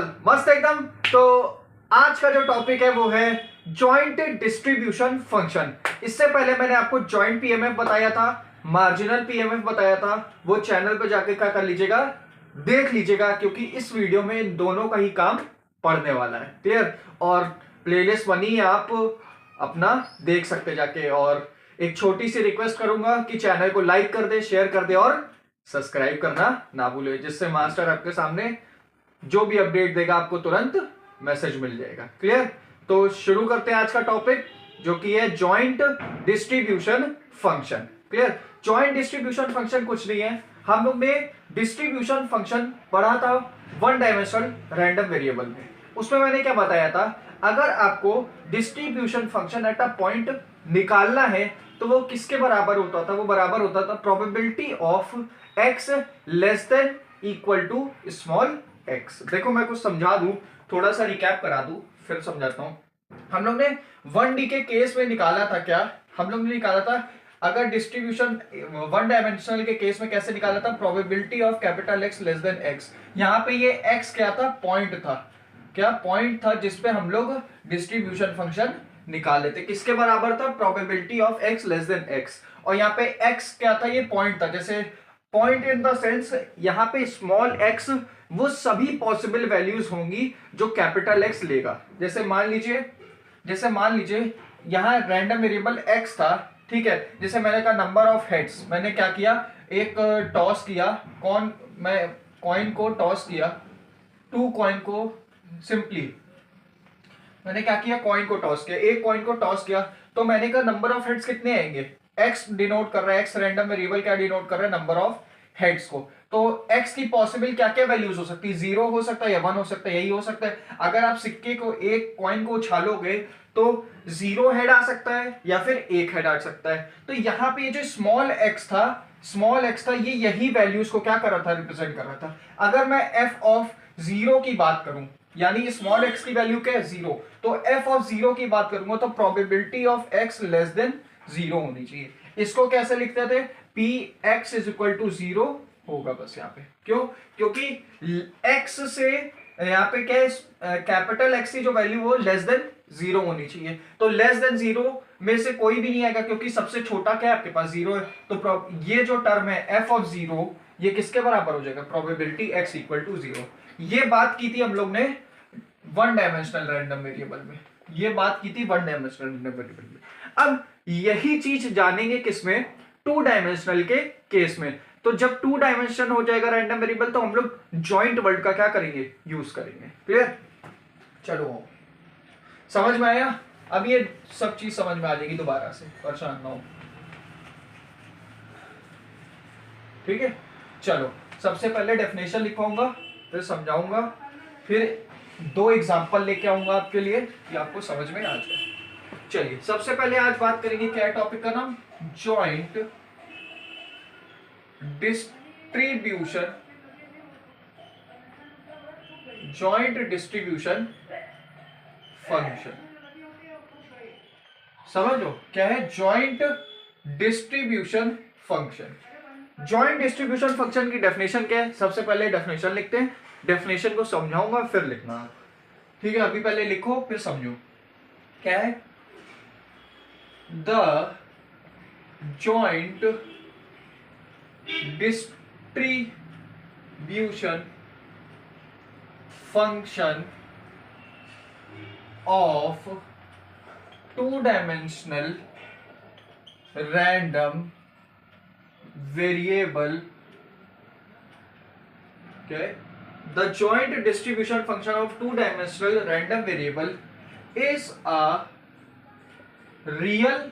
All मस्त एकदम। तो आज का जो टॉपिक है वो है जॉइंट डिस्ट्रीब्यूशन फंक्शन। इससे पहले मैंने आपको जॉइंट पीएमएफ बताया था, मार्जिनल पीएमएफ बताया था। वो चैनल पे जाके क्या कर लीजिएगा, देख लीजिएगा, क्योंकि इस वीडियो में दोनों का ही काम पढ़ने वाला है। क्लियर? और प्लेलिस्ट बनी है, आप अपना देख सकते जाके। और एक छोटी सी रिक्वेस्ट करूंगा कि चैनल को लाइक कर दे, शेयर कर दे और सब्सक्राइब करना ना भूले, जिससे मास्टर आपके सामने जो भी अपडेट देगा आपको तुरंत मैसेज मिल जाएगा। क्लियर? तो शुरू करते हैं आज का टॉपिक, जो कि है joint distribution function. Clear? Joint distribution function कुछ नहीं है, हम लोग ने डिस्ट्रीब्यूशन फंक्शन पढ़ा था वन डायमेंशनल रैंडम वेरिएबल में। उसमें मैंने क्या बताया था, अगर आपको distribution function at a point निकालना है तो वो किसके बराबर होता था? वो बराबर होता था probability of x less than equal to small x. देखो मैं कुछ समझा दूं, थोड़ा सा रिकैप करा दूं, फिर समझाता हूं। हम लोग ने 1D के केस में निकाला था क्या? हम लोग ने निकाला था, अगर डिस्ट्रीब्यूशन वन डायमेंशनल के केस में कैसे निकाला था, probability of capital X less than x. यहां पे ये एक्स क्या था? पॉइंट था। क्या पॉइंट था जिसपे हम लोग डिस्ट्रीब्यूशन फंक्शन निकाल लेते। किसके बराबर था? Probability of x less than x. और यहाँ पे एक्स क्या था? ये पॉइंट था। जैसे पॉइंट इन द सेंस यहाँ पे स्मॉल एक्स वो सभी पॉसिबल वैल्यूज होंगी जो कैपिटल एक्स लेगा। जैसे मान लीजिए यहाँ रैंडम वेरिएबल एक्स था, ठीक है। जैसे मैंने कहा नंबर ऑफ हेड्स, मैंने क्या किया, एक टॉस किया, मैं कॉइन को टॉस किया, टू कॉइन को सिंपली मैंने क्या किया, कॉइन को टॉस किया, एक कॉइन को टॉस किया, तो मैंने कहा नंबर ऑफ हेड्स कितने आएंगे? एक्स डिनोट कर रहा है, एक्स रैंडम वेरिएबल क्या डिनोट कर रहा है? नंबर ऑफ हेड्स को। तो एक्स की पॉसिबल क्या क्या वैल्यूज हो सकती है? 0 हो सकता है या 1 हो सकता है, यही हो सकता है। अगर आप सिक्के को, एक कॉइन को उछालोगे तो 0 हेड आ सकता है या फिर 1 हेड आ सकता है। तो यहाँ पे जो स्मॉल एक्स था ये यही वैल्यूज को क्या कर रहा था? रिप्रेजेंट कर रहा था। अगर मैं एफ ऑफ 0 की बात करूं, यानी स्मॉल एक्स की वैल्यू क्या है? 0, तो एफ ऑफ 0 की बात करूंगा तो probability of x less than 0 होनी चाहिए। इसको कैसे लिखते थे? P x is equal to 0 होगा बस यहाँ पे। क्यों? क्योंकि एक्स से यहाँ पे क्या है, कैपिटल एक्स की जो वैल्यू वो लेस देन 0 होनी चाहिए। तो लेस देन 0 में से कोई भी नहीं आएगा, क्योंकि सबसे छोटा क्या है आपके पास? 0 है। तो ये जो टर्म है एफ ऑफ 0 ये किसके बराबर हो जाएगा? Probability x equal to 0। ये बात की थी हम लोग ने वन डायमेंशनल रैंडम वेरिएबल में, ये बात की थी वन डायमेंशनल रैंडम वेरिएबल में। अब यही चीज जानेंगे किसमें? टू डायमेंशनल के केस में। तो जब टू डायमेंशन हो जाएगा रैंडम वेरिएबल तो हम लोग जॉइंट वर्ड का क्या करेंगे? यूज करेंगे। क्लियर? चलो समझ में आया? अब ये सब चीज समझ में आ जाएगी, दोबारा से परेशान ना हो। ठीक है, चलो सबसे पहले डेफिनेशन लिखवाऊंगा, फिर समझाऊंगा, फिर 2 एग्जांपल लेके आऊंगा आपके लिए कि आपको समझ में आ जाए। चलिए सबसे पहले आज बात करेंगे, क्या है टॉपिक का नाम? Joint distribution function. समझो क्या है joint distribution function. Joint distribution function की डेफिनेशन क्या है? सबसे पहले डेफिनेशन लिखते हैं, डेफिनेशन को समझाऊंगा फिर लिखना। ठीक है, अभी पहले लिखो फिर समझो। क्या है? The joint distribution function of two dimensional random variable. Okay, the joint distribution function of two-dimensional random variable is a real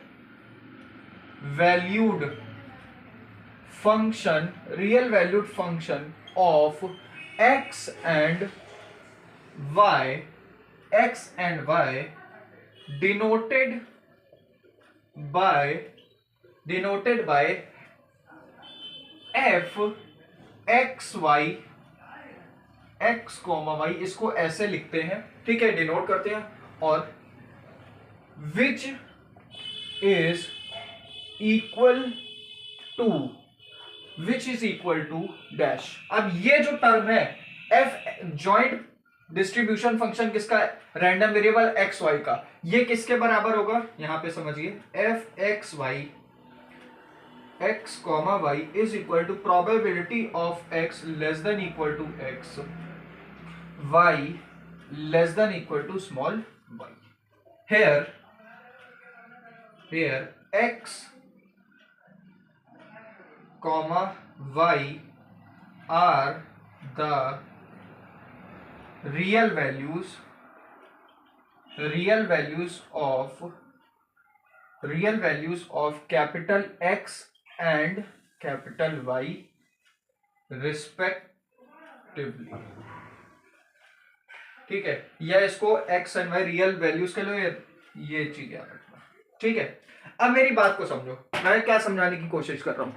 valued function of x and y denoted by f x Y, x comma y, इसको ऐसे लिखते हैं। ठीक है, denote करते हैं। और which is equal to dash. अब ये जो टर्म है एफ जॉइंट डिस्ट्रीब्यूशन फंक्शन किसका है, रैंडम वेरिएबल एक्स वाई का, ये किसके बराबर होगा, यहां पे समझिए f x Y x comma y is equal to probability of x less than equal to x Y less than equal to small y. here x comma y are the real values of capital X and capital Y respectively। ठीक है, या इसको x and y real values के लिए ये चीज याद रखना। ठीक है, अब मेरी बात को समझो, मैं क्या समझाने की कोशिश कर रहा हूं।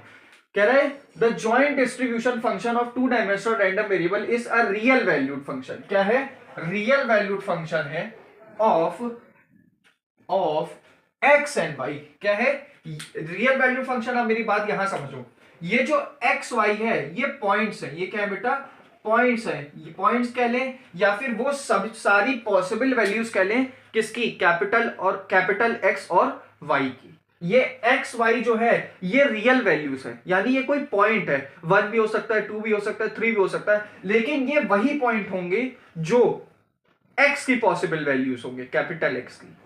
कह रहा है the joint distribution function of two dimensional random variable is a real valued function. क्या है, रियल वैल्यूड फंक्शन है ऑफ एक्स एंड वाई। क्या है, रियल वैल्यूड फंक्शन। अब मेरी बात यहां समझो, ये जो एक्स वाई है ये पॉइंट्स है, ये क्या है बेटा, पॉइंट्स है। ये पॉइंट्स कह लें या फिर वो सब सारी पॉसिबल वैल्यूज कह लें, किसकी, कैपिटल एक्स और वाई की। ये एक्स वाई जो है ये रियल वैल्यूज है, यानी ये कोई पॉइंट है, 1 भी हो सकता है, 2 भी हो सकता है, 3 भी हो सकता है, लेकिन ये वही पॉइंट होंगे जो एक्स की पॉसिबल वैल्यूज होंगे, कैपिटल एक्स की।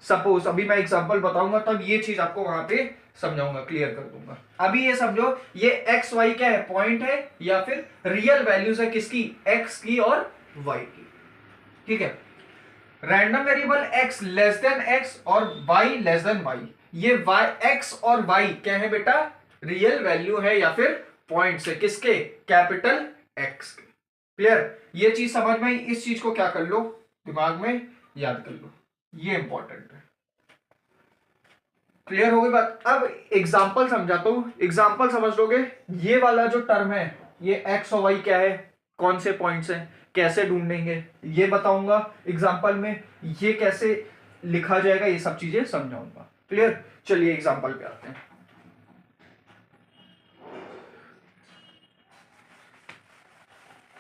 सपोज अभी मैं एग्जांपल बताऊंगा तब ये चीज आपको वहां पे समझाऊंगा, क्लियर कर दूंगा। अभी ये समझो, ये एक्स वाई क्या है, पॉइंट है या फिर रियल वैल्यूज है, किसकी, एक्स की और वाई की। ठीक है, random variable x less than x और वाई लेस देन वाई, ये वाई एक्स और वाई क्या है बेटा, रियल वैल्यू है या फिर पॉइंट्स है, किसके, कैपिटल एक्स के। क्लियर, ये चीज समझ में, इस चीज को क्या कर लो, दिमाग में याद कर लो, ये इंपॉर्टेंट है। क्लियर हो गई बात। अब एग्जांपल समझाता हूं, एग्जांपल समझ लोगे। ये वाला जो टर्म है, ये एक्स और वाई क्या है, कौन से पॉइंट्स हैं, कैसे ढूंढेंगे ये बताऊंगा एग्जांपल में, ये कैसे लिखा जाएगा ये सब चीजें समझाऊंगा। क्लियर, चलिए एग्जांपल पे आते हैं।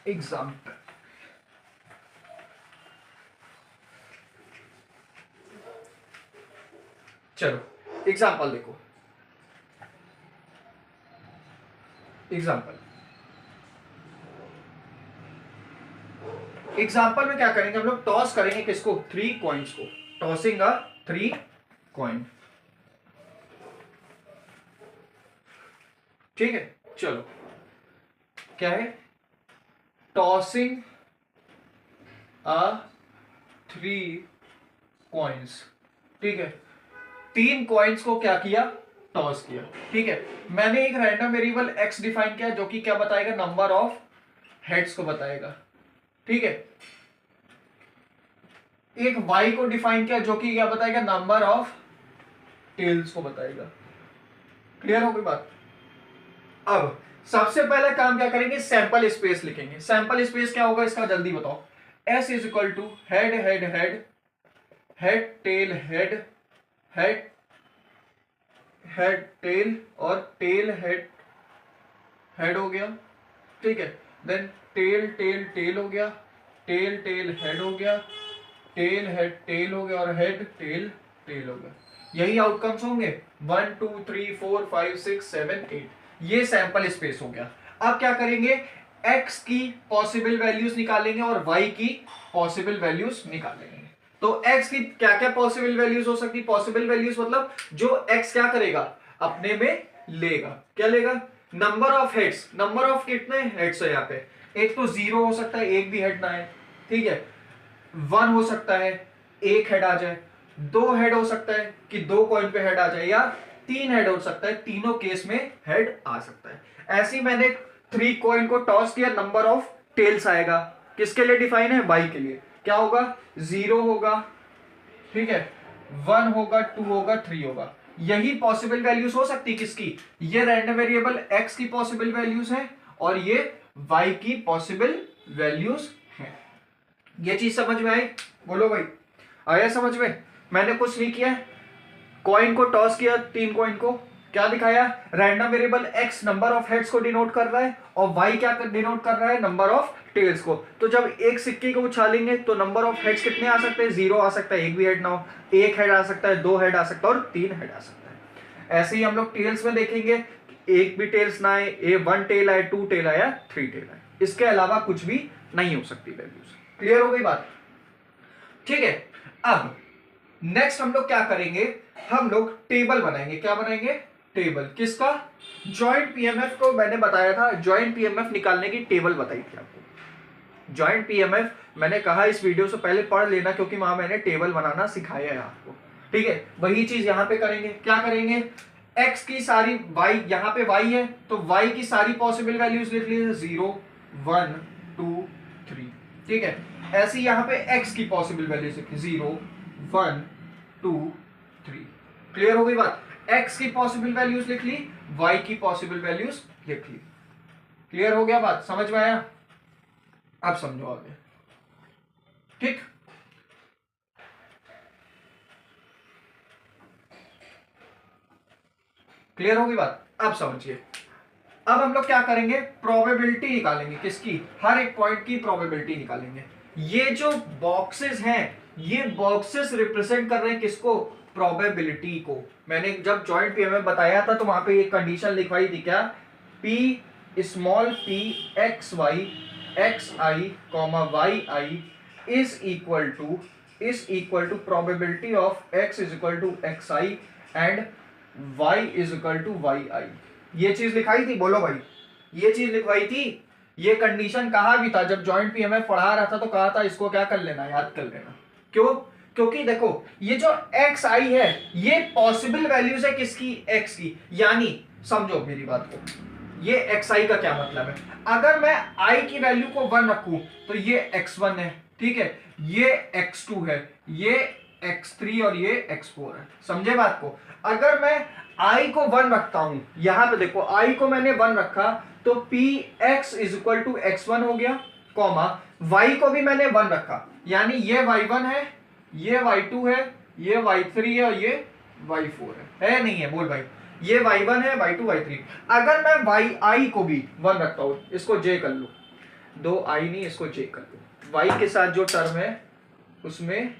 एग्जांपल, चलो एग्जांपल देखो। एग्जांपल में क्या करेंगे हम लोग, टॉस करेंगे किसको, 3 कॉइन्स को, टॉसिंग अ 3 कॉइन। ठीक है, चलो क्या है, टॉसिंग अ 3 कॉइन्स। ठीक है, 3 कॉइन्स को क्या किया, टॉस किया। ठीक है, मैंने एक रैंडम वेरिएबल x डिफाइन किया जो कि क्या बताएगा, नंबर ऑफ हेड्स को बताएगा। ठीक है, एक y को डिफाइन किया जो कि क्या बताएगा, नंबर ऑफ टेल्स को बताएगा। क्लियर हो गई बात। अब सबसे पहले काम क्या करेंगे, सैंपल स्पेस लिखेंगे। सैंपल स्पेस क्या होगा इसका जल्दी बताओ, s is equal to head head head head tail head head head tail और टेल हेड हेड हो गया। ठीक है, देन टेल टेल टेल हो गया, टेल टेल हेड हो गया, टेल हेड टेल हो गया और हेड टेल टेल हो गया। यही आउटकम्स होंगे 1 2 3 4 5 6 7 8। ये सैंपल स्पेस हो गया। अब क्या करेंगे, x की पॉसिबल वैल्यूज निकालेंगे और y की पॉसिबल वैल्यूज निकालेंगे। तो x की क्या क्या पॉसिबल वैल्यूज हो सकती, पॉसिबल वैल्यूज मतलब जो x क्या करेगा, अपने में लेगा। क्या लेगा, number of heads. Number of कितने हेड्स है यहाँ पे, एक तो 0 हो सकता है, एक भी हेड ना है। ठीक है, 1 हो सकता है, एक हेड आ जाए, 2 हेड हो सकता है कि 2 कॉइन पे हेड आ जाए, या 3 हेड हो सकता है, तीनों केस में हेड आ सकता है। ऐसे ही मैंने 3 कॉइन को टॉस किया, नंबर ऑफ टेल्स आएगा, किसके लिए डिफाइन है, y के लिए। क्या होगा, 0 होगा, ठीक है, 1 होगा, 2 होगा, 3 होगा। यही पॉसिबल वैल्यूज हो सकती है किसकी, ये रैंडम वेरिएबल x की पॉसिबल वैल्यूज है और ये y की पॉसिबल वैल्यूज है। ये चीज समझ में आई, बोलो भाई, आया समझ में। मैंने कुछ नहीं किया, कॉइन को टॉस किया, 3 कॉइन को, क्या दिखाया, random variable x number of heads को डिनोट कर रहा है और y क्या डिनोट कर रहा है, नंबर ऑफ टेल्स को। तो जब एक सिक्के को उछालेंगे तो नंबर ऑफ हेड्स कितने आ सकते हैं, 0 आ सकता है, एक भी हेड ना हो, एक हेड आ सकता है, 2 हेड आ सकता है और 3 हेड आ सकता है। ऐसे ही हम लोग टेल्स में देखेंगे, एक भी टेल्स ना आए, 1 टेल आए, 2 टेल आया, 3 टेल आए, इसके अलावा कुछ भी नहीं हो सकती वैल्यूज। क्लियर हो गई बात, ठीक है। अब नेक्स्ट हम लोग क्या करेंगे, हम लोग टेबल बनाएंगे। क्या बनाएंगे, टेबल। किसका, जॉइंट पीएमएफ को मैंने बताया था, जॉइंट पीएमएफ निकालने की टेबल बताई थी आपको। जॉइंट पीएमएफ मैंने कहा इस वीडियो से पहले पढ़ लेना, क्योंकि वहां मैंने टेबल बनाना सिखाया है आपको, ठीक है। वही चीज यहां पे करेंगे। क्या करेंगे, x की सारी y, यहां पे y है तो y की सारी पॉसिबल वैल्यूज लिख लीजिए, 0 1 2 3, ठीक है। ऐसे यहां पे x की पॉसिबल वैल्यूज लिखी, 0 1 2 3। क्लियर हो गई बात, x की पॉसिबल वैल्यूज लिख ली, y की पॉसिबल वैल्यूज लिख ली। क्लियर हो गया बात, समझ में आया, अब समझो आगे, ठीक। क्लियर हो गई बात, अब समझिए। अब हम लोग क्या करेंगे, प्रोबेबिलिटी निकालेंगे। किसकी, हर एक पॉइंट की प्रोबेबिलिटी निकालेंगे। ये जो बॉक्सेस हैं, ये बॉक्सेस रिप्रेजेंट कर रहे हैं किसको, प्रोबेबिलिटी को। मैंने जब जॉइंट पीएमएफ बताया था तो वहां पे एक कंडीशन लिखवाई थी, क्या, p small p x Y x i comma y i is equal to probability of x is equal to x i and y is equal to y i. ये चीज लिखाई थी, बोलो भाई, ये चीज लिखवाई थी। ये कंडीशन कहा भी था जब जॉइंट पीएमएफ पढ़ा रहा था, तो कहा था इसको क्या कर लेना, याद कर लेना। क्यों, क्योंकि देखो ये जो एक्स आई है ये पॉसिबल वैल्यूज है किसकी, एक्स की। यानी समझो मेरी बात को, ये एक्स आई का क्या मतलब है, अगर मैं आई की वैल्यू को 1 रखूं तो ये x1 है, ठीक है, ये x2 है, ये x3 और ये x4 है। समझे बात को, अगर मैं i को 1 रखता हूं, यहां पे देखो i को मैंने 1 रखा तो px is equal to x1 हो गया, कॉमा y को भी मैंने 1 रखा, यानी ये y1 है, ये y2 है, ये y3 है और ये y4 है नहीं है, बोल भाई, ये y1 है, y2 y3। अगर मैं yi को भी 1 रखता हूं, इसको j कर लो, 2i नहीं, इसको j कर लो, y के साथ जो टर्म है उसमें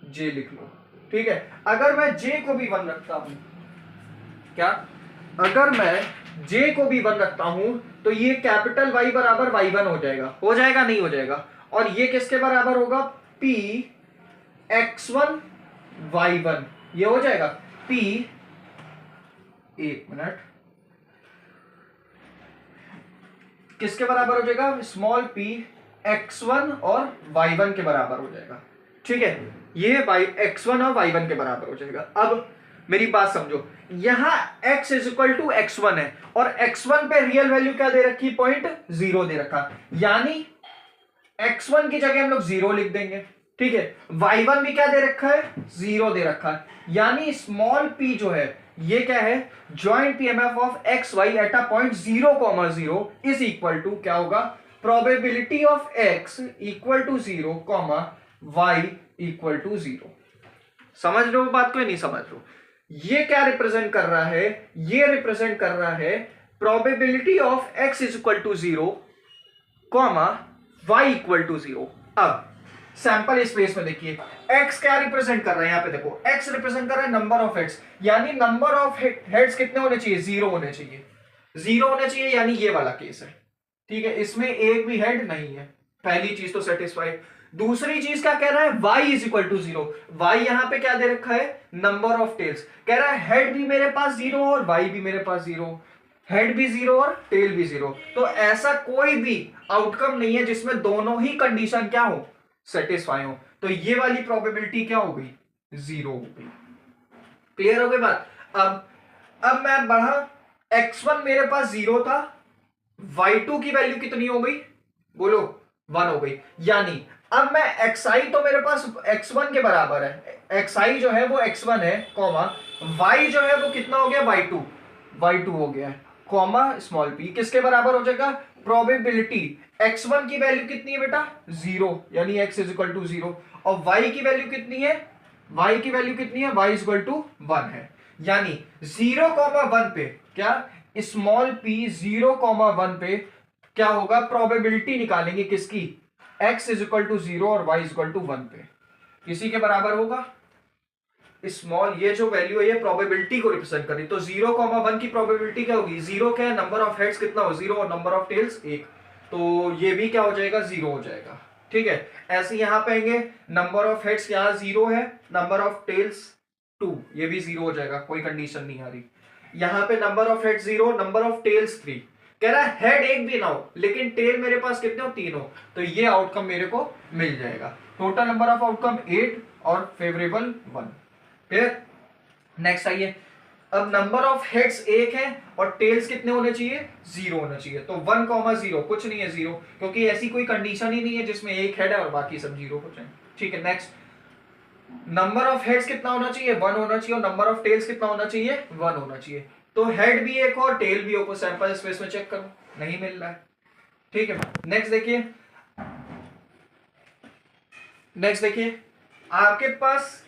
j लिख लो, ठीक है। अगर मैं j को भी 1 रखता हूं, क्या, अगर मैं j को भी 1 रखता हूं तो ये कैपिटल Y बराबर y1 हो जाएगा नहीं हो जाएगा, और ये किसके बराबर होगा, p x1 y1, ये हो जाएगा p, एक मिनट, किसके बराबर हो जाएगा, स्मॉल p x1 और y1 के बराबर हो जाएगा, ठीक है। ये x1 और y1 के बराबर हो जाएगा। अब मेरी बात समझो, यहां x is equal to x1 है और x1 पे रियल वैल्यू क्या दे रखी, 0.0 दे रखा, यानी x1 की जगह हम लोग 0 लिख देंगे, ठीक है। y1 भी क्या दे रखा है, 0 दे रखा है, यानी स्मॉल p जो है ये क्या है, joint PMF of x Y at a point 0,0 is equal to क्या होगा, probability of x equal to 0, y equal to 0। समझ लो बात को, नहीं समझ लो, ये क्या रिप्रेजेंट कर रहा है, ये रिप्रेजेंट कर रहा है probability of x is equal to 0, y equal to 0। अब सैंपल स्पेस में देखिए x क्या रिप्रेजेंट कर रहा है, यहां पे देखो x रिप्रेजेंट कर रहा है नंबर ऑफ हेड्स, यानी नंबर ऑफ हेड्स कितने होने चाहिए, 0 होने चाहिए, 0 होने चाहिए, यानी ये वाला केस है, ठीक है, इसमें एक भी हेड नहीं है, पहली चीज तो सेटिस्फाई। दूसरी चीज क्या कह रहा है, y is equal to 0, y यहां पे क्या दे रखा है, नंबर ऑफ टेल्स, कह रहा है हेड भी मेरे पास 0 और y भी मेरे पास 0, हेड भी 0 और टेल भी 0, तो ऐसा कोई भी आउटकम नहीं है जिसमें दोनों ही कंडीशन क्या हो, सेटिस्फाई हो, तो ये वाली प्रोबेबिलिटी क्या हो गई, 0 हो गई। क्लियर हो गई बात। अब मैं बढ़ा, x1 मेरे पास 0 था, y2 की वैल्यू कितनी हो गई, बोलो 1 हो गई, यानी अब मैं xi तो मेरे पास x1 के बराबर है, xi जो है वो x1 है, कॉमा y जो है वो कितना हो गया, y2 हो गया है, कॉमा स्मॉल p किसके बराबर हो जाएगा, प्रोबेबिलिटी x1 की वैल्यू कितनी है बेटा, 0, यानी x इज इक्वल टू 0, और y की वैल्यू कितनी है, y की वैल्यू कितनी है, y इज इक्वल टू 1 है, यानी 0,1 पे क्या, स्मॉल p 0,1 पे क्या होगा, प्रोबेबिलिटी निकालेंगे किसकी, x इज इक्वल टू 0 और y इज इक्वल टू 1 पे, किसी के बराबर होगा स्मॉल, ये जो वैल्यू है ये प्रोबेबिलिटी को रिप्रेजेंट कर रही, तो 0,1 की प्रोबेबिलिटी क्या होगी, 0 क्या है, नंबर ऑफ हेड्स कितना हो 0 और नंबर ऑफ टेल्स 1, तो ये भी क्या हो जाएगा 0 हो जाएगा। ठीक है, ऐसे यहां पे आएंगे, नंबर ऑफ हेड्स यहाँ 0 है, नंबर ऑफ टेल्स 2, ये भी 0 हो जाएगा, कोई कंडीशन नहीं आ रही। यहाँ पे number of head 0, number of tails 3, कह रहा है हेड एक भी ना हो लेकिन टेल मेरे पास कितने हो 3 हो, तो ये आउटकम मेरे को मिल जाएगा। टोटल नंबर ऑफ आउटकम 8 और फेवरेबल 1। फिर नेक्स्ट आइए, अब नंबर ऑफ हेड्स 1 है और टेल्स कितने होने चाहिए 0 होना चाहिए, तो 1,0 कुछ नहीं है 0, क्योंकि ऐसी कोई कंडीशन ही नहीं है जिसमें एक हेड है और बाकी सब 0 हो जाए। ठीक है, नेक्स्ट, नंबर ऑफ हेड्स कितना होना चाहिए 1 होना चाहिए और नंबर ऑफ टेल्स कितना होना चाहिए 1 होना चाहिए, तो हेड भी एक हो और टेल भी हो, को सैंपल स्पेस में चेक करो, नहीं मिल रहा है। ठीक है, नेक्स्ट देखिए, आपके पास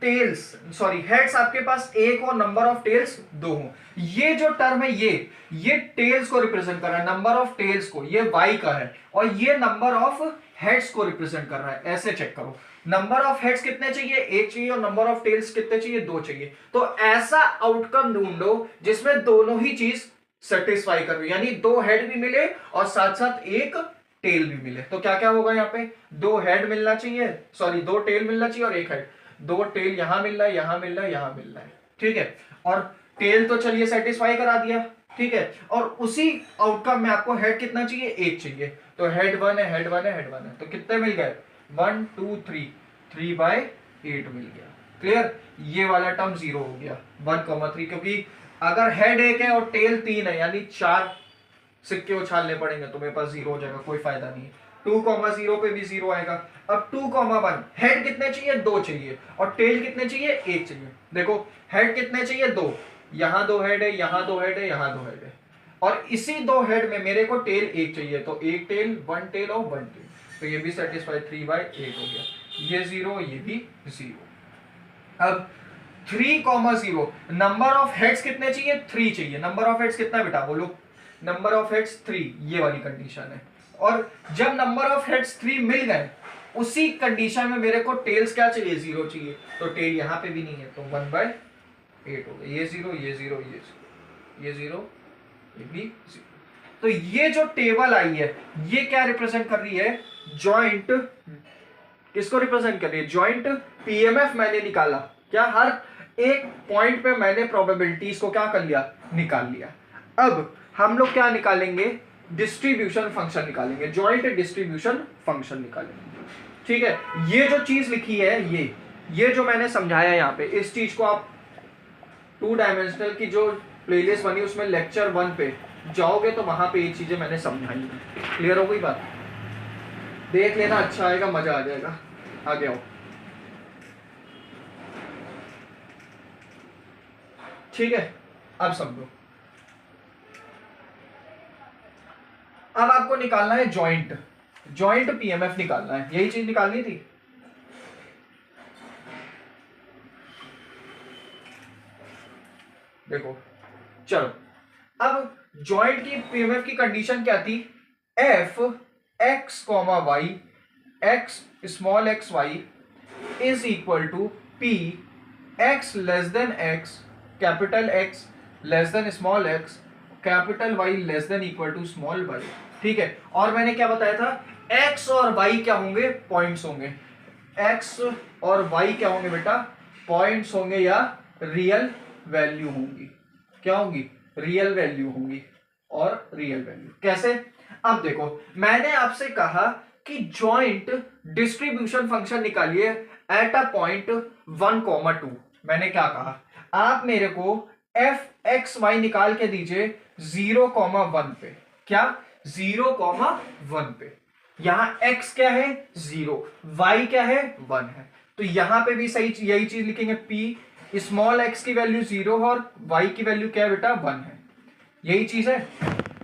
टेल्स सॉरी हेड्स आपके पास 1 और नंबर ऑफ टेल्स 2 हो, ये जो टर्म है ये टेल्स को रिप्रेजेंट कर रहा है, नंबर ऑफ टेल्स को, ये y का है, और ये नंबर ऑफ हेड्स को रिप्रेजेंट कर रहा है, ऐसे चेक करो, नंबर ऑफ हेड्स कितने चाहिए 1 चाहिए और नंबर ऑफ टेल्स कितने चाहिए 2 चाहिए, तो ऐसा आउटकम ढूंढो जिसमें दोनों ही चीज सेटिस्फाई कर रही, यानी 2 हेड भी मिले और साथ साथ 1 टेल भी मिले, तो क्या क्या होगा यहाँ पे 2 हेड मिलना चाहिए, सॉरी 2 टेल मिलना चाहिए और 1 हेड, 2 टेल यहां मिल रहा है, यहां मिल रहा है, यहां मिल रहा है। ठीक है, और टेल तो चलिए सेटिस्फाई करा दिया। ठीक है, और उसी आउटकम में आपको हेड कितना चाहिए 1 चाहिए, तो हेड 1 है, हेड 1 है, हेड 1 है, तो कितने मिल गए 1 2 3, 3/8 मिल गया। क्लियर, ये वाला टर्म 0 हो गया 1,3, क्योंकि अगर हेड 1 है और टेल 3 है यानी 4 सिक्के उछालने पड़ेंगे तो मेरे पास 0 हो जाएगा, कोई फायदा नहीं है। 2,0 पे भी 0 आएगा। अब 2,1 हेड कितने चाहिए 2 चाहिए और टेल कितने चाहिए 1 चाहिए। देखो हेड कितने चाहिए 2, यहां 2 हेड है, यहां 2 हेड है, यहां 2 हेड है, और इसी 2 हेड में मेरे को टेल 1 चाहिए, तो 1 टेल 1 टेल और 1 टेल, तो ये भी सेटिस्फाई 3/8 हो गया, ये 0 ये भी 0। अब 3,0 नंबर ऑफ हेड्स कितने चाहिए 3 चाहिए, नंबर ऑफ हेड्स कितना बेटा बोलो, नंबर ऑफ हेड्स 3, ये वाली कंडीशन है, और जब नंबर ऑफ हेड्स 3 मिल गए उसी कंडीशन में मेरे को टेल्स क्या चाहिए 0 चाहिए, तो टेल यहां पे भी नहीं है, तो 1/8 हो गया, ये 0 ये 0 ये 0 ये 0 ये भी 0। तो ये जो टेबल आई है ये क्या रिप्रेजेंट कर रही है, जॉइंट, किसको रिप्रेजेंट कर रही है, जॉइंट पीएमएफ मैंने निकाला, क्या हर एक पॉइंट पे मैंने प्रोबेबिलिटीज को क्या कर लिया निकाल लिया। अब हम लोग क्या निकालेंगे, डिस्ट्रीब्यूशन फंक्शन निकालेंगे, जॉइंट डिस्ट्रीब्यूशन फंक्शन निकालेंगे। ठीक है, ये जो चीज लिखी है ये जो मैंने समझाया यहाँ पे, इस चीज को आप 2 डायमेंशनल की जो प्लेलिस्ट बनी उसमें लेक्चर 1 पे जाओगे तो वहां पे ये चीजें मैंने समझाई। क्लियर हो गई बात, देख लेना, अच्छा आएगा, मजा आ जाएगा। आगे आओ। ठीक है, अब समझो, अब आपको निकालना है जॉइंट पीएमएफ निकालना है, यही चीज निकालनी थी। देखो चलो, अब जॉइंट की पीएमएफ की कंडीशन क्या थी, F X comma Y X small X Y is equal to P X less than X capital X less than small X capital Y less than equal to small Y. ठीक है, और मैंने क्या बताया था, x और Y क्या होंगे, पॉइंट्स होंगे, एक्स और वाई क्या होंगे बेटा, पॉइंट्स होंगे या रियल वैल्यू होंगी, क्या होंगी, रियल वैल्यू होंगी, और रियल वैल्यू कैसे, अब देखो मैंने आपसे कहा कि जॉइंट डिस्ट्रीब्यूशन फंक्शन निकालिए एट अ पॉइंट 1,2। मैंने क्या कहा, आप मेरे को एफ एक्स वाई निकाल के दीजिए 0,1 पे, क्या 0,1 पे, यहां x क्या है 0, y क्या है 1 है, तो यहां पे भी सही यही चीज लिखेंगे, p स्मॉल x की वैल्यू 0 और y की वैल्यू क्या है बेटा 1 है, यही चीज है।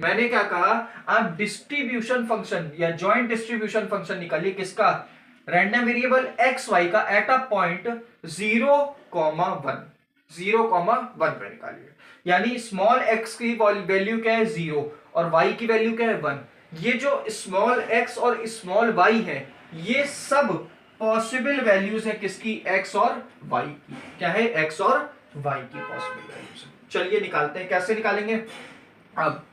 मैंने क्या कहा, आप डिस्ट्रीब्यूशन फंक्शन या जॉइंट डिस्ट्रीब्यूशन फंक्शन निकालिए, किसका, रैंडम वेरिएबल एक्स वाई का एट अ पॉइंट 0,1। 0,1 पे निकालिए। यानी स्मॉल x की वैल्यू क्या है 0 और y की वैल्यू क्या है 1। ये जो स्मॉल x और स्मॉल y है ये सब पॉसिबल वैल्यूज है किसकी, x और y की। क्या है, x और y की पॉसिबल वैल्यूज। चलिए निकालते हैं, कैसे निकालेंगे। अब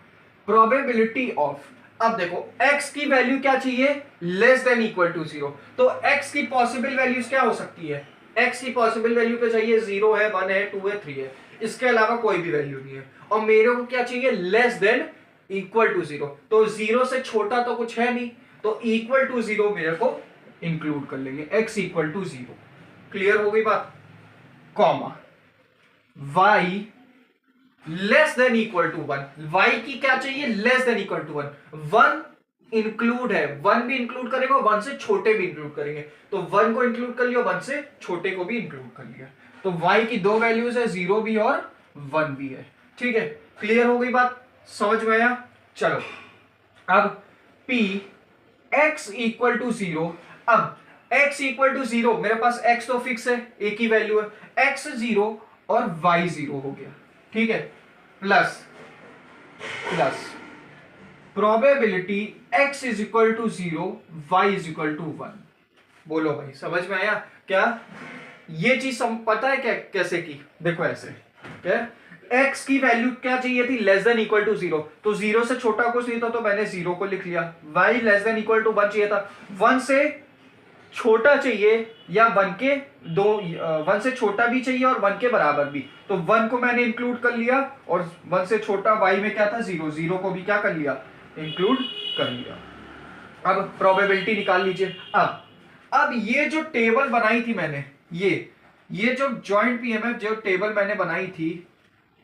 प्रोबेबिलिटी ऑफ, अब देखो x की वैल्यू क्या चाहिए, लेस देन इक्वल टू 0। तो x की पॉसिबल वैल्यूज क्या हो सकती है, x की पॉसिबल वैल्यू पे चाहिए 0 है, 1 है, 2 है, 3 है, इसके अलावा कोई भी वैल्यू नहीं है। और मेरे को क्या चाहिए, लेस देन इक्वल टू 0। तो 0 से छोटा तो कुछ है नहीं, तो इक्वल टू 0 मेरे को इंक्लूड कर लेंगे, x इक्वल टू 0। क्लियर हो गई बात। Comma y less than equal to 1, y की क्या चाहिए, less than equal to 1। 1 include है, 1 भी इंक्लूड करेगा, 1 से छोटे भी इंक्लूड करेंगे। तो 1 को इंक्लूड कर लिया, 1 से छोटे को भी इंक्लूड कर लिया। तो y की दो वैल्यूज है, 0 भी और 1 भी है। ठीक है, क्लियर हो गई बात, समझ में आया। चलो अब p x इक्वल टू 0। अब x इक्वल टू 0, मेरे पास x तो फिक्स है, एक ही वैल्यू है, x 0 और y 0 हो गया। ठीक है, plus plus probability x is equal to 0, y is equal to 1। बोलो भाई, समझ में आया क्या। ये चीज पता है क्या कैसे की, देखो ऐसे क्या, x की वैल्यू क्या चाहिए थी, लेस देन इक्वल टू 0। तो 0 से छोटा कुछ नहीं था तो मैंने 0 को लिख लिया। y less than equal to 1 चाहिए था, 1 से छोटा चाहिए या 1 के दो, 1 से छोटा भी चाहिए और 1 के बराबर भी। तो 1 को मैंने इंक्लूड कर लिया और 1 से छोटा y में क्या था 0, 0 को भी क्या कर लिया, इंक्लूड कर लिया। अब प्रोबेबिलिटी निकाल लीजिए। अब ये जो टेबल बनाई थी मैंने, ये जो जॉइंट पीएमएफ जो टेबल मैंने बनाई थी,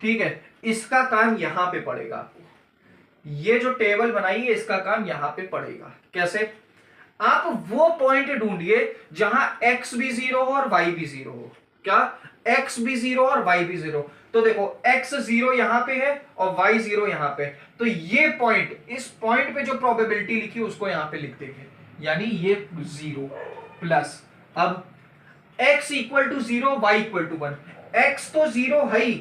ठीक है, इसका काम यहां पे पड़ेगा आपको। ये जो टेबल बनाई है इसका काम यहां पे पड़ेगा। कैसे, आप वो पॉइंट ढूंढिए जहां x भी 0 हो और y भी 0 हो। क्या, x भी 0 और y भी 0। तो देखो x 0 यहां पे है और y 0 यहां पे, तो ये पॉइंट, इस पॉइंट पे जो प्रोबेबिलिटी लिखी उसको यहां पे लिख देंगे, यानी ये 0 प्लस, अब x equal to 0, y equal to 1। x तो 0 है ही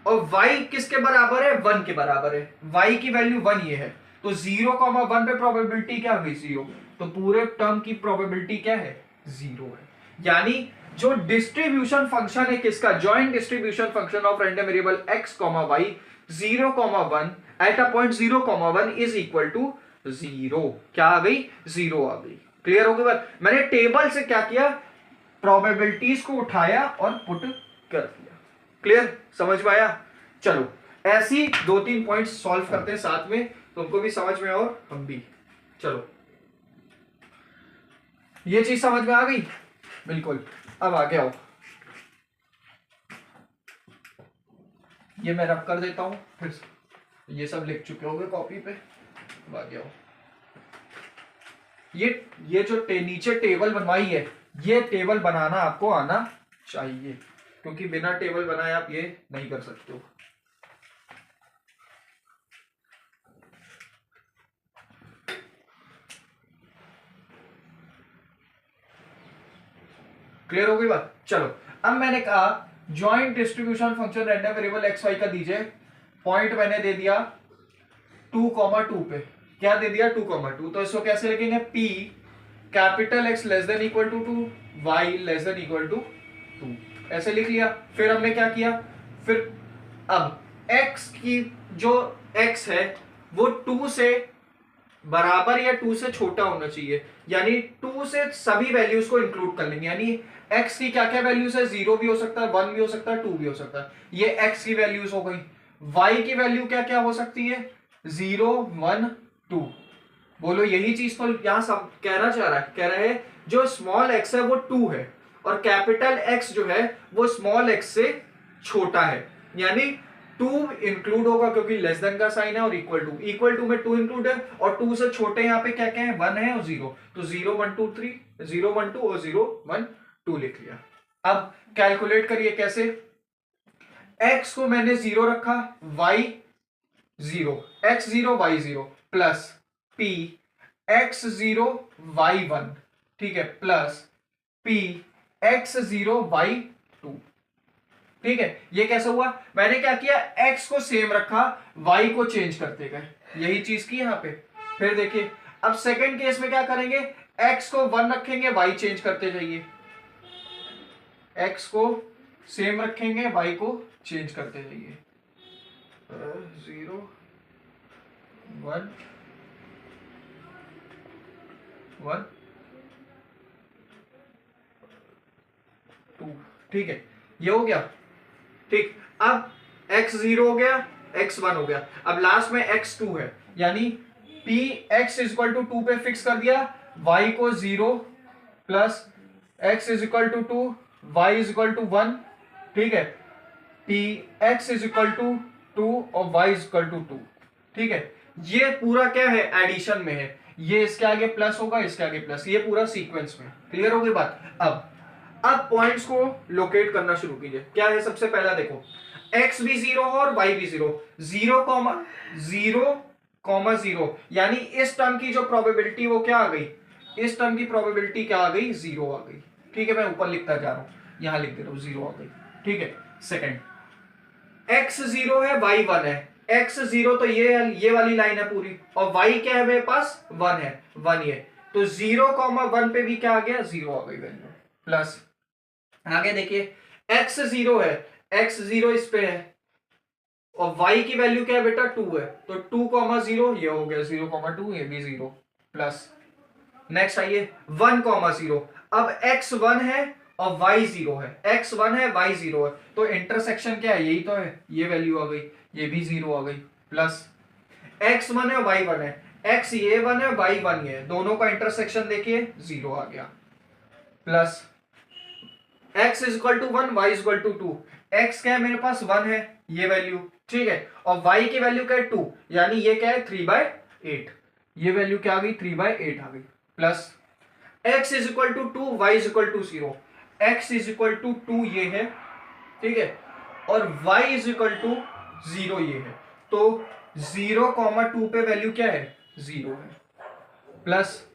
और y किसके बराबर है, 1 के बराबर है, y की वैल्यू 1 ये है। तो 0,1 पे प्रोबेबिलिटी क्या हुई, 0। तो पूरे टर्म की प्रोबेबिलिटी क्या है, 0 है। यानी जो डिस्ट्रीब्यूशन फंक्शन है किसका, joint distribution function of random variable x, y 0,1 at a point 0,1 is equal to 0। क्या आ गई, 0 आ गई। क्लियर हो गई बात। मैंने टेबल से क्या किया, प्रोबेबिलिटीज को उठाया और पुट कर दिया। क्लियर, समझ में आया। चलो ऐसी 2-3 पॉइंट्स सॉल्व करते हैं साथ में, तुमको भी समझ में और हम भी। चलो ये चीज समझ में आ गई, बिल्कुल। अब आगे आओ, ये मैं रब कर देता हूं, फिर ये सब लिख चुके होंगे कॉपी पे। अब आगे आओ, ये जो नीचे टेबल बनवाई है, ये टेबल बनाना आपको आना चाहिए, क्योंकि बिना टेबल बनाए आप ये नहीं कर सकते हो। क्लियर हो गई बात। चलो अब मैंने कहा joint distribution function random variable X Y का दीजिए, पॉइंट मैंने दे दिया 2,2 पे। क्या दे दिया, 2,2। तो इसको कैसे लिखेंगे, p capital x less than equal to 2, y less than equal to 2, ऐसे लिख लिया। फिर हमने क्या किया, फिर अब x की जो x है वो 2 से बराबर या 2 से छोटा होना चाहिए, यानी 2 से सभी वैल्यूज को इंक्लूड कर लेंगे। यानी x की क्या क्या वैल्यूज है, 0 भी हो सकता है, 1 भी हो सकता है, 2 भी हो सकता है, ये x की वैल्यूज हो गई। y की वैल्यू क्या क्या हो सकती है, 0, 1, 2। बोलो यही चीज तो यहां सब कहना चाह रहा है, कह रहा है जो स्मॉल x है वो 2 है और कैपिटल x जो है वो स्मॉल x से छोटा है, यानी 2 इंक्लूड होगा क्योंकि लेस देन का साइन है, और इक्वल टू में 2 इंक्लूड है, और 2 से छोटे यहाँ पे क्या क्या है, 1 है और 0। तो 0, 1, 2, 3, 0, 1, 2 और 0, 1, 2 लिख लिया। अब कैलकुलेट करिए कैसे, x को मैंने 0 रखा, y 0, x 0, y 0 plus p x 0, y 1, ठीक है, प्लस p x 0, y 2। ठीक है, ये कैसे हुआ, मैंने क्या किया, x को सेम रखा, y को चेंज करते गए, यही चीज की यहाँ पे। फिर देखिए अब सेकंड केस में क्या करेंगे, x को 1 रखेंगे, y चेंज करते जाइए, x को सेम रखेंगे, y को चेंज करते जाइए, 0 1 1 2, ठीक है, ये हो गया। ठीक, अब x 0 हो गया, x 1 हो गया, अब लास्ट में x 2 है, यानी p x इक्वल टू 2 पे फिक्स कर दिया, y को 0 प्लस x is equal to 2, y is equal to 1, ठीक है, p x is equal to 2 और y इज इक्वल टू 2, ठीक है। ये पूरा क्या है, एडिशन में है, ये इसके आगे प्लस होगा, इसके आगे प्लस, ये पूरा सीक्वेंस में। क्लियर हो गई बात। अब पॉइंट्स को लोकेट करना शुरू कीजिए। क्या है, सबसे पहला देखो, x भी 0 और y भी 0, 0 कॉमा 0, यानी इस टर्म की जो प्रोबेबिलिटी वो क्या आ गई, इस टर्म की प्रोबेबिलिटी क्या आ गई, 0 आ गई, ठीक है। मैं ऊपर लिखता जा रहा हूं, यहां लिख दे रहा हूं, 0 आ गई, ठीक है। सेकंड, x 0 है, y 1 है, x 0 तो ये वाली लाइन है पूरी, और y क्या है मेरे पास, 1 है, 1 ये, तो 0,1 पे भी क्या आ गया, 0 आ गई वैल्यू, प्लस आगे देखिए x 0 है, x 0 इस पे है, और y की वैल्यू क्या है बेटा, 2 है, तो 2,0 ये हो गया, 0,2 ये भी 0, प्लस नेक्स्ट आइए 1,0, अब x 1 है और y 0 है, x 1 है, y 0 है, तो इंटरसेक्शन क्या है, यही तो है, ये वैल्यू आ गई, ये भी 0 आ गई, प्लस x 1 है, y 1 है, x ये 1 है, y 1 ये है, दोनों का इंटरसेक्शन देखिए 0 आ गया, plus x is equal to 1, y is equal to 2, x क्या है मेरे पास, 1 है, ये वैल्यू, ठीक है, और y की वैल्यू क्या है, 2, यानी ये क्या है, 3/8, ये वैल्यू क्या आ गई, 3/8 आ गई, plus x is equal to 2, y is equal to 0, x is equal to 2 ये है, ठीक है, और y इज इक्वल टू 0 ये है, तो 0,2 पे वैल्यू क्या है, 0 है, प्लस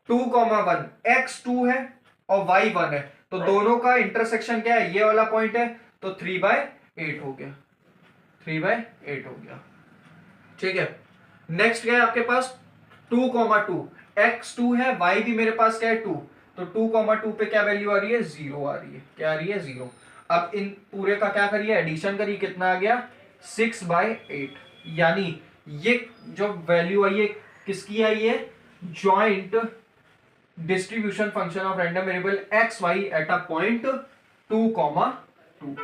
2,1, x 2 है और y 1 है, तो दोनों का इंटरसेक्शन क्या है, ये वाला पॉइंट है, तो 3/8 हो गया, 3/8 हो गया, ठीक है। नेक्स्ट क्या है आपके पास, 2,2, x 2 है, y भी मेरे पास क्या है, 2, तो 2,2 पे क्या वैल्यू आ रही है, 0 आ रही है, क्या आ रही है, 0। अब इन पूरे का क्या करिए, एडिशन करिए, कितना आ गया, 6/8, यानी ये जो वैल्यू आई है किसकी आई है, joint distribution function of random variable X Y at a point 2,2,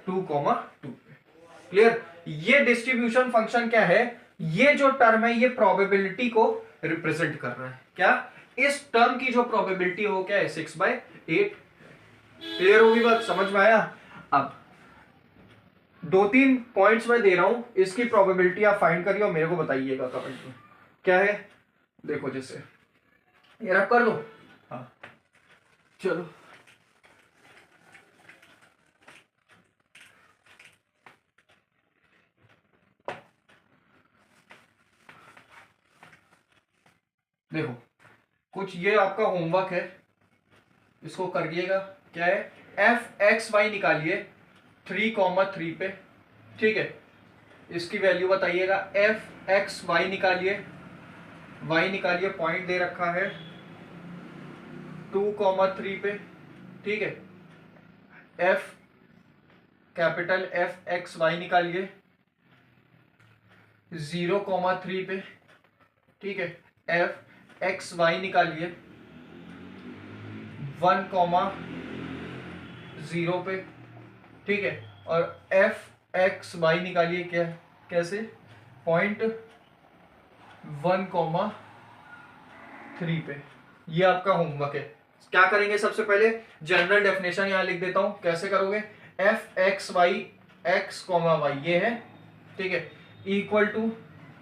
2,2। Clear, ये डिस्ट्रीब्यूशन फंक्शन क्या है, ये जो टर्म है ये प्रोबेबिलिटी को रिप्रेजेंट कर रहा है, क्या, इस टर्म की जो प्रोबेबिलिटी हो क्या है, 6/8। क्लियर होगी बात, समझ में आया। अब 2-3 पॉइंट्स मैं दे रहा हूं, इसकी प्रोबेबिलिटी आप फाइंड करिए और मेरे को बताइएगा कमेंट में, क्या है, देखो जैसे ये रख कर दो, हाँ चलो, देखो कुछ ये आपका होमवर्क है, इसको करिएगा। क्या है, एफ एक्स वाई निकालिए 3,3 पे, ठीक है, इसकी वैल्यू बताइएगा। एफ एक्स वाई निकालिए, वाई निकालिए, पॉइंट दे रखा है 2,3 पे, ठीक है। F capital F x Y निकालिए 0,3 पे, ठीक है। एफ एक्स वाई निकालिए 1,0 पे, ठीक है, और एफ एक्स वाई निकालिए क्या, कैसे, 0.1,3 पे। ये आपका होमवर्क है। क्या करेंगे, सबसे पहले जनरल डेफिनेशन यहां लिख देता हूं, कैसे करोगे, F x Y x comma Y ये है, ठीक है, इक्वल टू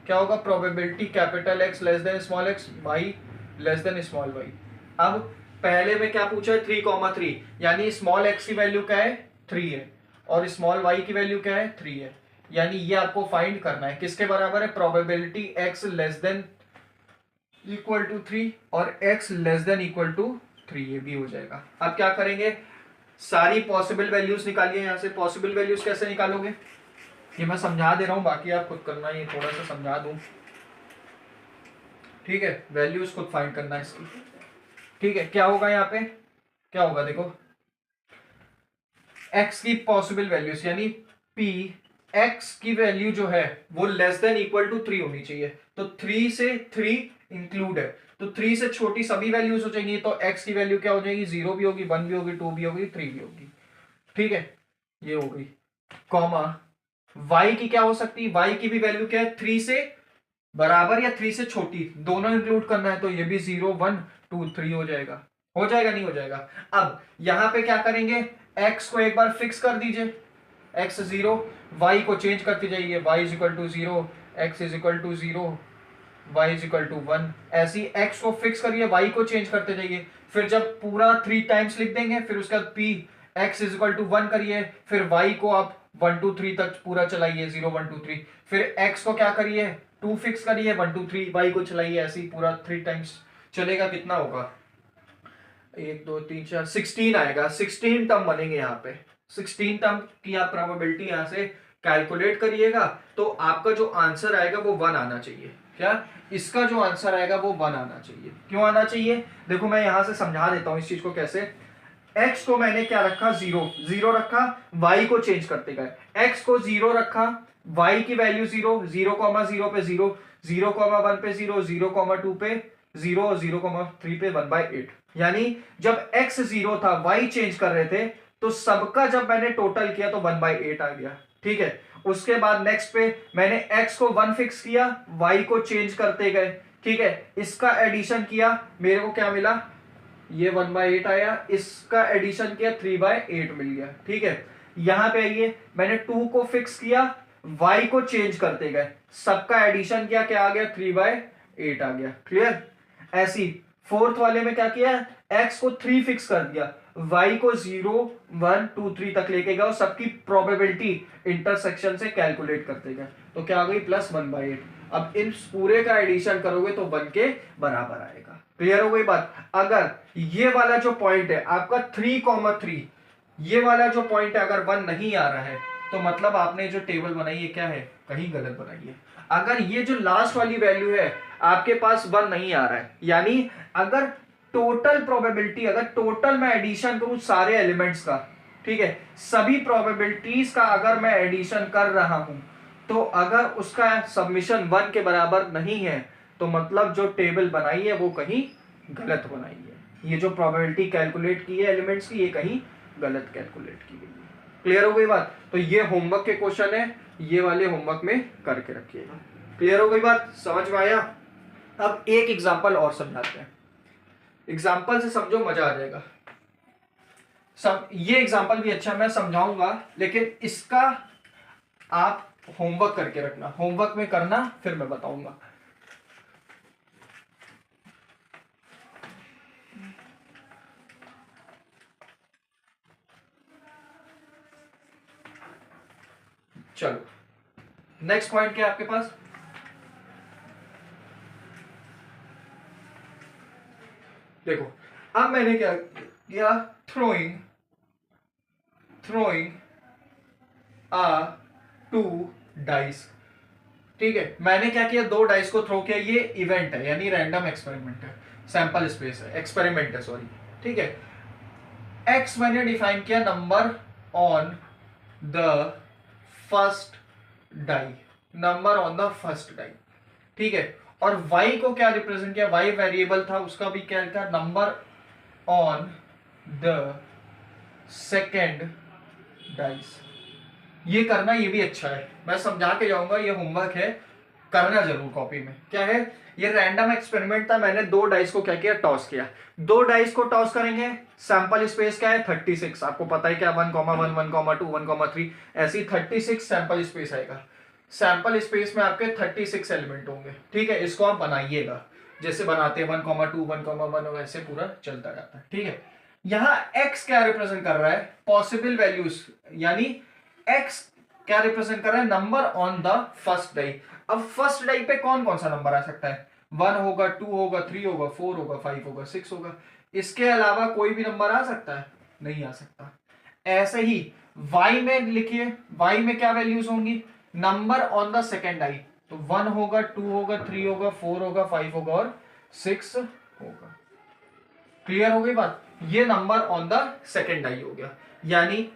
क्या होगा, probability capital X less than small X, Y less than small Y. अब पहले में क्या पूछा है, 3,3, यानी स्मॉल एक्स की वैल्यू क्या है, 3 है, और स्मॉल वाई की वैल्यू क्या है, 3 है, यानी ये आपको फाइंड करना है, किसके बराबर है, probability X less than equal to 3 और X less than equal to 3, ये भी हो जाएगा। अब क्या करेंगे, सारी पॉसिबल वैल्यूज निकालिए यहाँ से। पॉसिबल वैल्यूज कैसे निकालोगे, ये मैं समझा दे रहा हूँ, बाकी आप खुद करना, ये थोड़ा सा समझा दूं, ठीक है। वैल्यूज खुद फाइंड करना है इसकी, ठीक है। क्या होगा यहाँ पे, क्या होगा देखो, x की पॉसिबल वैल्यूज यानी p, x की वैल्यू जो है वो लेस देन इक्वल टू 3 होनी चाहिए। तो 3 से 3 इंक्लूड है, तो 3 से छोटी सभी वैल्यूज हो जाएंगी, तो x की वैल्यू क्या हो जाएगी, 0 भी होगी, 1 भी होगी, 2 भी होगी, 3 भी होगी, ठीक है। ये हो गई। कॉमा y की क्या हो सकती है, y की भी वैल्यू क्या है, 3 से बराबर या 3 से छोटी, दोनों इंक्लूड करना है, तो ये भी 0 1 2 3 हो जाएगा। हो जाएगा नहीं हो जाएगा। अब यहां पे क्या करेंगे, x को एक बार फिक्स कर दीजिए, x 0, y को चेंज करते जाइए, y is equal to 0, x is equal to 0, y is equal to 1। ऐसी x को फिक्स करिए, y को चेंज करते जाइए, फिर जब पूरा 3 टाइम्स लिख देंगे, फिर उसके बाद p x is equal to 1 करिए, फिर y को आप 1 2 3 तक पूरा चलाइए, 0 1 2 3, फिर x को क्या करिए 2 फिक्स करिए, 1 2 3, y को चलाइए, ऐसे ही पूरा 3 टाइम्स चलेगा। कितना होगा, 1 2 3 4 16 आएगा, 16 टर्म बनेंगे यहाँ पे। 16 टर्म की आप प्रोबेबिलिटी यहाँ से कैलकुलेट करिएगा, तो आपका जो आंसर आएगा वो 1 आना चाहिए। क्या, इसका जो आंसर आएगा वो 1 आना चाहिए। क्यों आना चाहिए, देखो मैं यहां से समझा देता हूं इस चीज को कैसे। x को मैंने क्या रखा, 0 0 रखा, y को चेंज करते गए, x को 0 रखा, y की वैल्यू 0 0 0 पे 0 0 1 पे 0 0 2 पे 0 और 0 3 पे 1/8। यानी जब x 0 था, y चेंज कर रहे थे, तो सबका जब मैंने टोटल किया तो 1/8 आ गया, ठीक है। उसके बाद नेक्स्ट पे मैंने x को 1 फिक्स किया, y को चेंज करते गए, ठीक है। इसका एडिशन किया, मेरे को क्या मिला, ये 1/8 आया, इसका एडिशन किया 3/8 मिल गया, ठीक है। यहां पे आइए, मैंने 2 को फिक्स किया, y को चेंज करते गए, सबका एडिशन किया, क्या आ गया 3/8 आ गया। क्लियर। ऐसी फोर्थ वाले में क्या किया, x को 3 फिक्स कर दिया, y को 0 1 2 3 तक लेके गए और सबकी प्रोबेबिलिटी इंटरसेक्शन से कैलकुलेट करते गए, तो क्या आ गई +1/8। अब इन पूरे का एडिशन करोगे तो 1 के बराबर आएगा। क्लियर हो गई बात। अगर ये वाला जो पॉइंट है आपका 3,3, ये वाला जो पॉइंट है अगर 1 नहीं आ रहा है, तो मतलब आपने जो टेबल बनाई है क्या है, कहीं गलत बनाई है। अगर ये जो लास्ट वाली वैल्यू है आपके पास 1 नहीं आ रहा है, यानी अगर टोटल प्रोबेबिलिटी, अगर टोटल मैं एडिशन करूं सारे एलिमेंट्स का, ठीक है, सभी प्रोबेबिलिटीज का अगर मैं एडिशन कर रहा हूं, तो अगर उसका सबमिशन 1 के बराबर नहीं है, तो मतलब जो टेबल बनाई है वो कहीं गलत बनाई है। ये जो प्रोबेबिलिटी कैलकुलेट की है एलिमेंट्स की, ये कहीं गलत कैलकुलेट की गई है। क्लियर हो गई बात। तो ये होमवर्क के क्वेश्चन है, ये वाले होमवर्क में करके रखिएगा। क्लियर हो गई बात, समझ में आया। अब एक एग्जांपल और समझाते हैं, एग्जांपल से समझो मजा आ जाएगा। ये एग्जांपल भी अच्छा मैं समझाऊंगा, लेकिन इसका आप होमवर्क करके रखना, होमवर्क में करना, फिर मैं बताऊंगा। चलो नेक्स्ट पॉइंट क्या है आपके पास, देखो अब मैंने क्या किया, थ्रोइंग आ 2 डाइस, ठीक है। मैंने क्या किया, 2 डाइस को थ्रो किया, ये इवेंट है यानी रैंडम एक्सपेरिमेंट है, सैंपल स्पेस है, एक्सपेरिमेंट है सॉरी, ठीक है। एक्स मैंने डिफाइन किया number on the first die, number on the first die, ठीक है। और y को क्या रिप्रेजेंट किया, y वेरिएबल था, उसका भी क्या था, number on the second dice. ये करना, ये भी अच्छा है, मैं समझा के जाऊंगा, ये होमवर्क है, करना जरूर कॉपी में। क्या है, ये रैंडम एक्सपेरिमेंट था, मैंने 2 डाइस को क्या किया, टॉस किया। 2 डाइस को टॉस करेंगे, सैंपल स्पेस क्या है 36, आपको पता है क्या, 1,1 1,2 1,3, ऐसी 36 सैंपल स्पेस आएगा। सैंपल स्पेस में आपके 36 एलिमेंट होंगे, ठीक है। इसको आप बनाइएगा, जैसे बनाते हैं 1,2 1,1 वैसे पूरा चलता जाता है, ठीक है। यहां x क्या रिप्रेजेंट कर रहा है, पॉसिबल वैल्यूज, यानी x क्या रिप्रेजेंट कर रहा है, number on the first die. अब फर्स्ट डाई पे कौन कौन सा नंबर आ सकता है, 1 होगा, 2 होगा, 3 होगा, 4 होगा, 5 होगा, 6 होगा। इसके अलावा कोई भी नंबर आ सकता है, नहीं आ सकता। ऐसे ही y में लिखिए, y में क्या वैल्यूज होंगी, number on the second I, तो 1 होगा, 2 होगा, 3 होगा, 4 होगा, 5 होगा और 6 होगा। क्लियर हो गई बात, ये number on the second I हो गया। यानी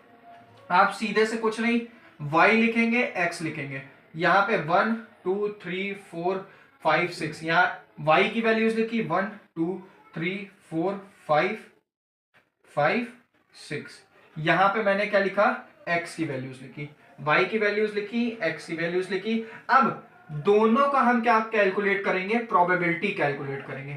आप सीधे से कुछ नहीं, y लिखेंगे, x लिखेंगे, यहां पे 1 2 3 4 5 6, यहां y की वैल्यूज लिखी 1 2 3 4 5 5 6, यहां पे मैंने क्या लिखा, x की वैल्यूज लिखी, y की वैल्यूज लिखी, x की वैल्यूज लिखी। अब दोनों का हम क्या कैलकुलेट करेंगे, प्रोबेबिलिटी कैलकुलेट करेंगे।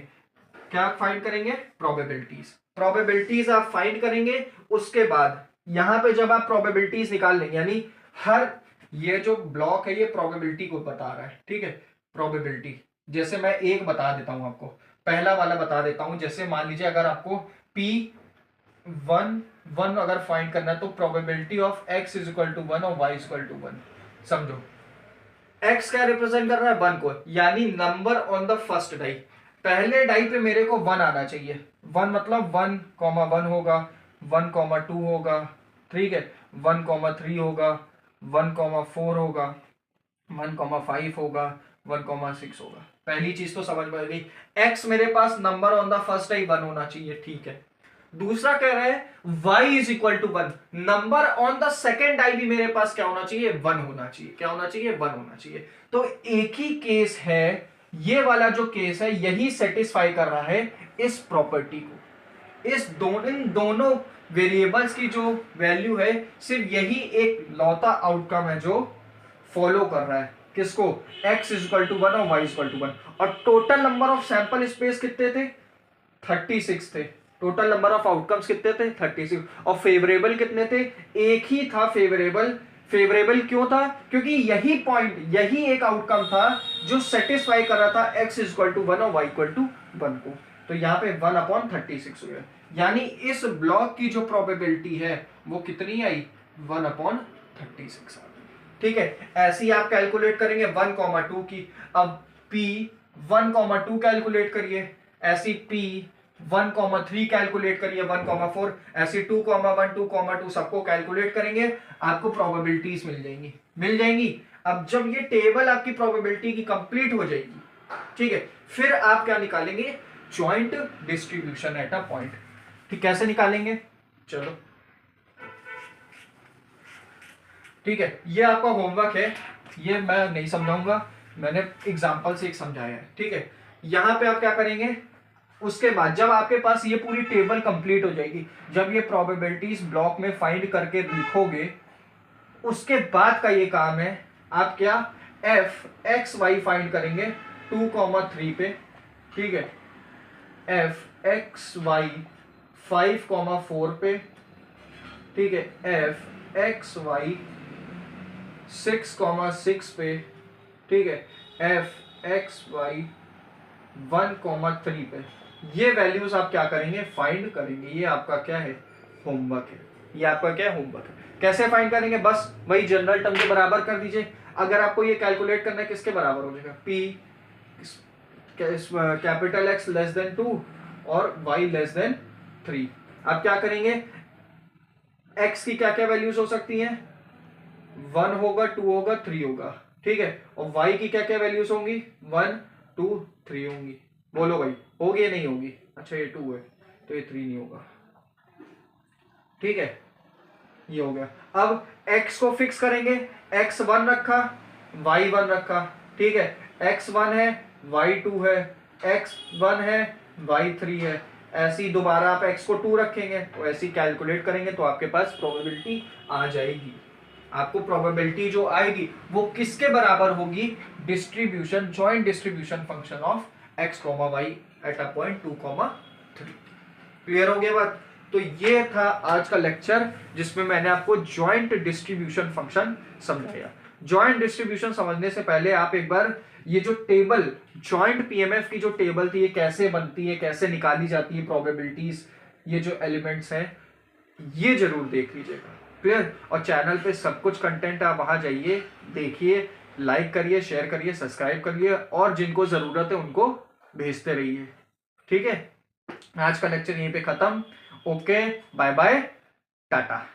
क्या फाइंड करेंगे, प्रोबेबिलिटीज। प्रोबेबिलिटीज आप फाइंड करेंगे, उसके बाद यहां पे जब आप प्रोबेबिलिटीज निकाल लेंगे, यानी हर ये जो ब्लॉक है ये प्रोबेबिलिटी को बता रहा है, ठीक है, प्रोबेबिलिटी। जैसे मैं एक बता देता हूं आपको, पहला वाला बता देता हूं, जैसे मान लीजिए अगर आपको P1 अगर फाइंड करना है तो probability of x is equal to 1 और y इज इक्वल टू 1। समझो x क्या रिप्रेजेंट कर रहा है, 1 को, यानी number on the first die, पहले डाई पे मेरे को 1 आना चाहिए। 1 मतलब 1,1 होगा, 1,2 होगा, ठीक है, 1,3 होगा, 1,4 होगा, 1,5 होगा, 1,6 होगा। पहली चीज तो समझ में आ गई, x मेरे पास number on the first die 1 होना चाहिए, ठीक है। दूसरा कह रहा है y is equal to 1, number on the second die भी मेरे पास क्या होना चाहिए, 1 होना चाहिए। क्या होना चाहिए, 1 होना चाहिए। तो एक ही केस है, ये वाला जो केस है यही सेटिस्फाई कर रहा है इस प्रॉपर्टी को। इन दोनों वेरिएबल्स की जो वैल्यू है, सिर्फ यही एक लौता आउटकम है जो फॉलो कर रहा है, किसको, x इज इक्वल टू 1 और y इज इक्वल टू 1। और total number of sample space कितने थे, 36 थे। टोटल नंबर ऑफ आउटकम्स कितने थे, 36। और फेवरेबल कितने थे, एक ही था फेवरेबल। फेवरेबल क्यों था, क्योंकि यही पॉइंट, यही एक आउटकम था जो सेटिस्फाई कर रहा था x इज इक्वल टू 1 और y इक्वल टू 1 को। तो यहाँ पे 1/36 हुआ, यानी इस ब्लॉक की जो प्रोबेबिलिटी है वो कितनी आई, 1/36 आ गई। ठीक है, ऐसे ही आप कैलकुलेट करेंगे 1,2 की। अब P 1,2 कैलकुलेट करिए, ऐसी P 1,3 कैलकुलेट करिए, 1,4, ऐसी 2,1 2,2 सबको कैलकुलेट करेंगे, आपको प्रोबेबिलिटीज मिल जाएंगी। अब जब ये टेबल आपकी प्रोबेबिलिटी की कंप्लीट हो जाएगी, ठीक है, फिर आप क्या निकालेंगे, joint distribution eight a point. ठीक, कैसे निकालेंगे, चलो ठीक है, ये आपका होमवर्क है, ये मैं नहीं समझाऊंगा, मैंने एग्जांपल से एक समझाया है। ठीक है, यहां पे आप क्या करेंगे, उसके बाद जब आपके पास ये पूरी टेबल कंप्लीट हो जाएगी, जब ये प्रोबेबिलिटीज ब्लॉक में फाइंड करके लिखोगे, उसके बाद का ये काम है, आप क्या एफ एक्स वाई फाइंड करेंगे 2,3 पे, ठीक है, एफ एक्स वाई 5,4 पे, ठीक है, एफ एक्स वाई 6,6 पे, ठीक है, एफ एक्स वाई 1,3 पे। ये वैल्यूज आप क्या करेंगे, फाइंड करेंगे। ये आपका क्या है, होमवर्क है। ये आपका क्या है, होमवर्क है। कैसे फाइंड करेंगे, बस वही जनरल टर्म के बराबर कर दीजिए। अगर आपको ये कैलकुलेट करना है किसके बराबर हो जाएगा, P capital X less then 2 और वाई लेस देन 3। आप क्या करेंगे, एक्स की क्या क्या वैल्यूज हो सकती हैं, 1 होगा, 2 होगा, 3 होगा, ठीक है, और y की क्या क्या वैल्यूज होंगी, 1 2 3 होंगी। बोलो भाई, होगी या नहीं होगी, अच्छा ये 2 है तो ये 3 नहीं होगा, ठीक है, ये हो गया। अब x को फिक्स करेंगे, x 1 रखा, y 1 रखा, ठीक है, x 1 है, y 2 है, x 1 है, y 3 है। ऐसे ही दोबारा आप x को 2 रखेंगे, तो ऐसे ही कैलकुलेट करेंगे तो आपके पास प्रोबेबिलिटी आ जाएगी। आपको प्रोबेबिलिटी जो आएगी वो किसके बराबर होगी, distribution, joint distribution function of x, y eight a point 2,3। Clear हो गया बात। तो ये था आज का लेक्चर जिसमें मैंने आपको जॉइंट डिस्ट्रीब्यूशन फंक्शन समझाया। जॉइंट डिस्ट्रीब्यूशन समझने से पहले आप एक बार ये जो टेबल, जॉइंट पीएमएफ की जो टेबल थी, ये कैसे बनती है, कैसे निकाली जाती है प्रोबेबिलिटीज, ये जो एलिमेंट्स हैं, ये जरूर देख लीजिएगा। क्लियर। और चैनल पे सब कुछ कंटेंट, आप वहां जाइए, देखिए, लाइक करिए, शेयर करिए, सब्सक्राइब करिए, और जिनको जरूरत है उनको भेजते रहिए। ठीक है, आज का लेक्चर यहीं पे खत्म। Okay, bye bye, Tata.